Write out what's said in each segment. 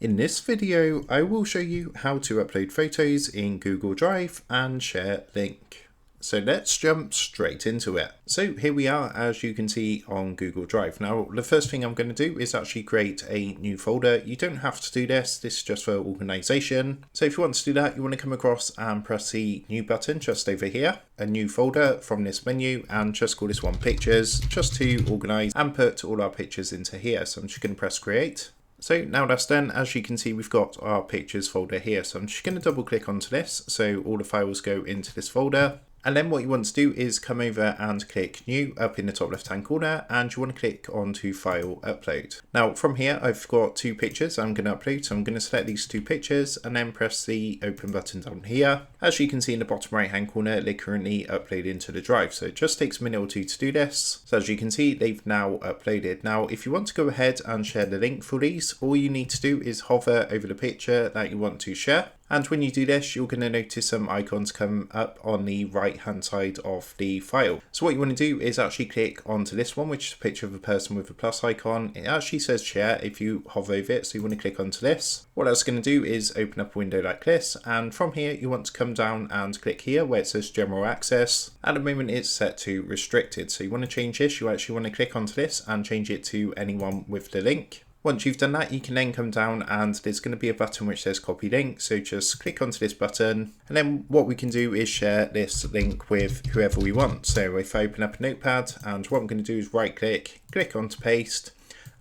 In this video, I will show you how to upload photos in Google Drive and share link. So let's jump straight into it. So here we are, as you can see, on Google Drive. Now, the first thing I'm going to do is actually create a new folder. You don't have to do this. This is just for organization. So if you want to do that, you want to come across and press the new button just over here, a new folder from this menu, and just call this one pictures, just to organize and put all our pictures into here. So I'm just going to press create. So now that's done, as you can see, we've got our pictures folder here. So I'm just going to double click onto this. So all the files go into this folder. And then what you want to do is come over and click new up in the top left hand corner, and you want to click onto file upload. Now from here, I've got two pictures I'm going to upload. So I'm going to select these two pictures and then press the open button down here. As you can see in the bottom right hand corner, they're currently uploaded into the drive. So it just takes a minute or two to do this. So as you can see, they've now uploaded. Now, if you want to go ahead and share the link for these, all you need to do is hover over the picture that you want to share. And when you do this, you're going to notice some icons come up on the right hand side of the file. So what you want to do is actually click onto this one, which is a picture of a person with a plus icon. It actually says share if you hover over it, so you want to click onto this. What that's going to do is open up a window like this, and from here you want to come down and click here where it says general access. At the moment it's set to restricted, so you want to change this. You actually want to click onto this and change it to anyone with the link. Once you've done that, you can then come down and there's going to be a button which says copy link. So just click onto this button, and then what we can do is share this link with whoever we want. So if I open up a notepad, and what I'm going to do is right click, click onto paste,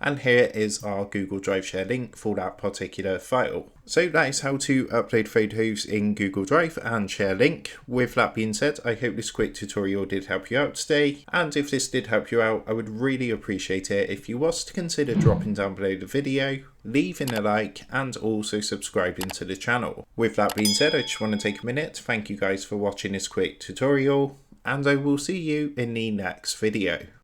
and here is our Google Drive share link for that particular file. So that is how to upload photos in Google Drive and share link. With that being said, I hope this quick tutorial did help you out today. And if this did help you out, I would really appreciate it if you was to consider dropping down below the video, leaving a like, and also subscribing to the channel. With that being said, I just want to take a minute to thank you guys for watching this quick tutorial, and I will see you in the next video.